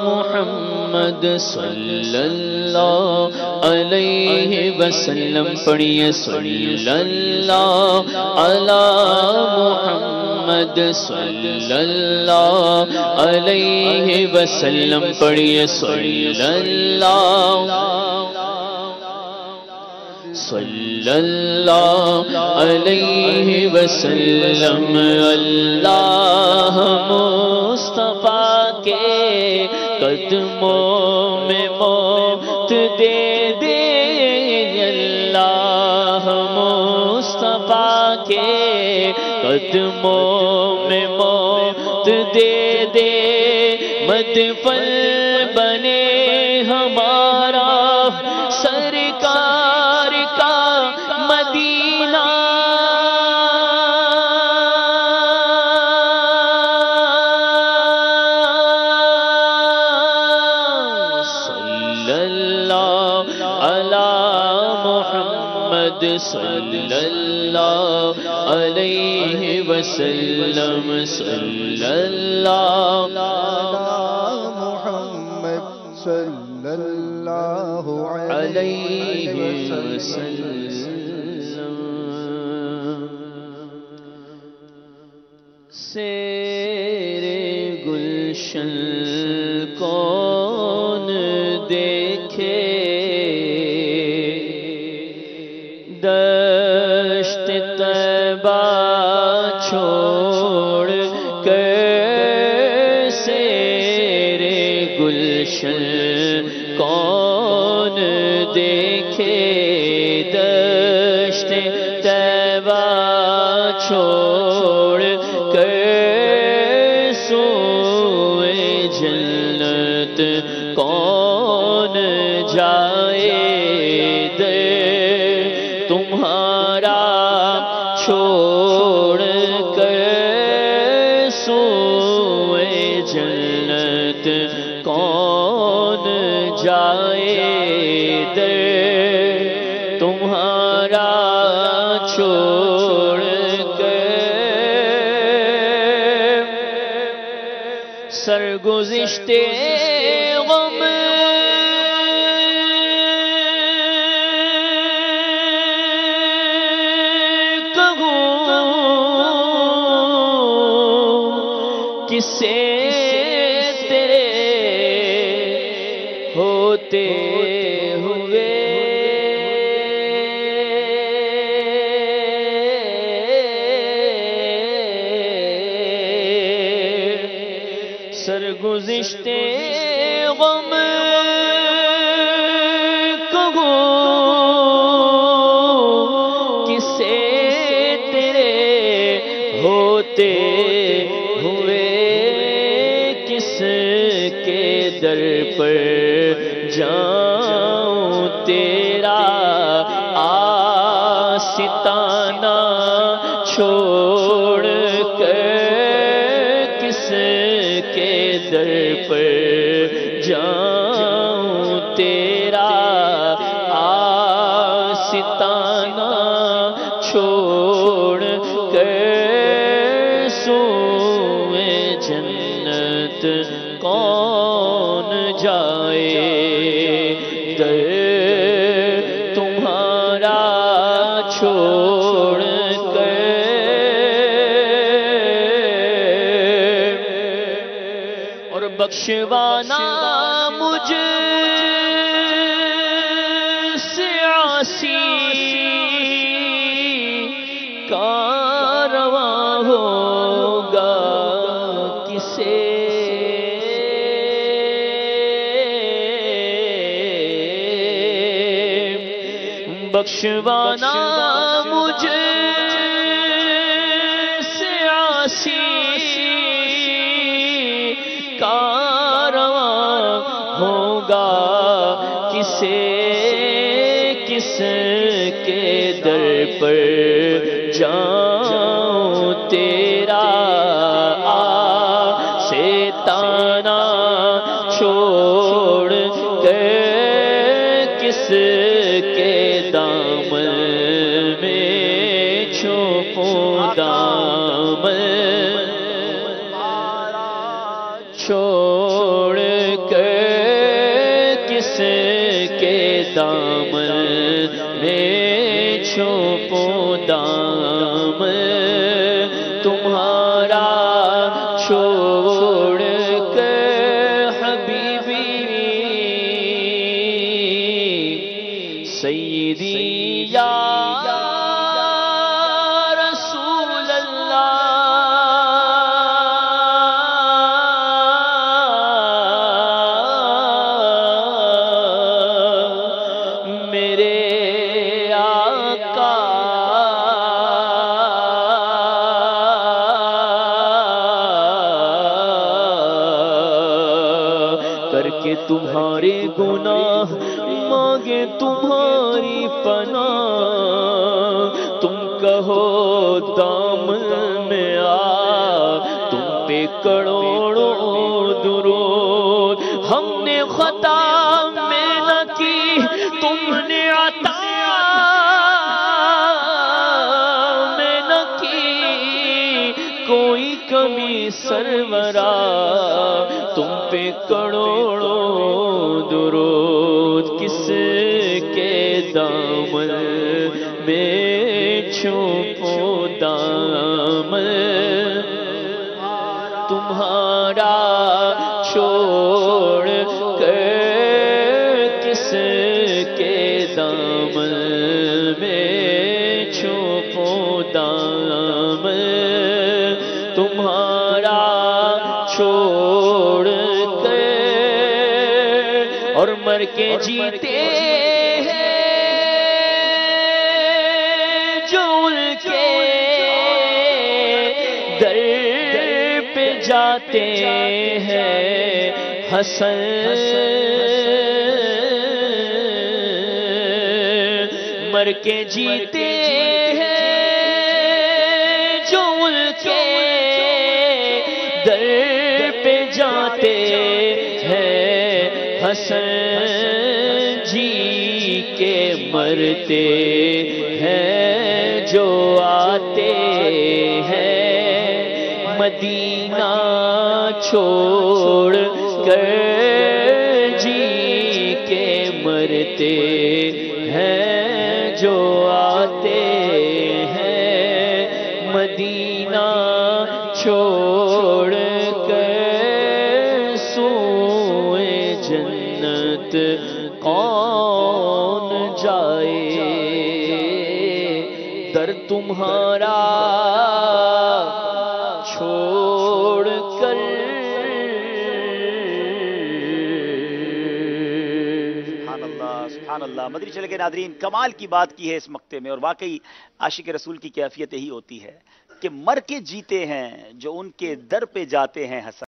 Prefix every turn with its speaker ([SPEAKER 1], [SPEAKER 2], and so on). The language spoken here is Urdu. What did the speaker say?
[SPEAKER 1] محمد صلی اللہ علیہ وسلم پڑھیے صلی اللہ علی محمد صلی اللہ علیہ وسلم پڑھیے صلی اللہ علیہ وسلم اللہ مصطفیٰ کے قدموں میں موت دے دے اللہ مصطفیٰ کے قدموں میں موت دے دے مدفن بنے ہمارا سرکار کا مدینہ صلی اللہ علیہ وسلم صلی اللہ
[SPEAKER 2] محمد صلی اللہ علیہ وسلم
[SPEAKER 1] سیرے گلشن کون دیکھے دشت طیبہ چھوڑ کر سیرے گلشن کون دیکھے دشت طیبہ چھوڑ کر سوئے جنت کون جائے تمہارا چھوڑ کر سوئے جنت کون جائے تمہارا چھوڑ کر سرگزشتے غم کسے تیرے ہوتے ہوئے سرگزشتے غم کہو کسے تیرے ہوتے ہوئے کس کے در پر جاؤں تیرا آستانہ چھوڑ کر کس کے در پر جاؤں تیرا آستانہ چھوڑ کر سوئے جنت کون جائے تمہارا چھوڑ کر اور بخشوانا مجھ سے عاصی کارواں ہوگا کسے بخشوانا مجھ سے عاصی کارواں ہوگا کسے کس کے در پر جاؤں تیرا آستانہ چھوڑ کر کس کے دامن میں چھپوں دامن چھوڑ چھوڑ کر کس کے دامن میں چھپوں دامن تمہارا چھوڑ کر حبیبی سیدی یا رسول اللہ میرے آقا کر کے تمہارے گناہ مانگے تمہاری پناہ تم کہو دامن میں آ تم پہ کروڑوں درود ہم نے خطا میں نہ کی تم نے عطا میں نہ کی کوئی کمی سرورا تم پہ کروڑوں درود کس کے دامن میں چھپوں دامن تمہارا چھوڑ کر کس کے دامن میں چھپوں دامن تمہارا چھوڑ کر اور مر کے جیتے ہیں جو ان کے در پہ جاتے ہیں حسن مر کے جیتے ہیں جو ان کے در پہ جاتے ہیں حسن جی کے مرتے ہیں جو آتے ہیں مدینہ چھوڑ کر جی کے مرتے ہیں جو آتے ہیں مدینہ چھوڑ کر سوئے جنت کون جائے در تمہارا چھوڑ کر
[SPEAKER 3] سبحان اللہ مدری چلے کے ناظرین کمال کی بات کی ہے اس مقطع میں اور واقعی عاشق رسول کی کیفیت یہی ہوتی ہے کہ مر کے جیتے ہیں جو ان کے در پہ جاتے ہیں حسن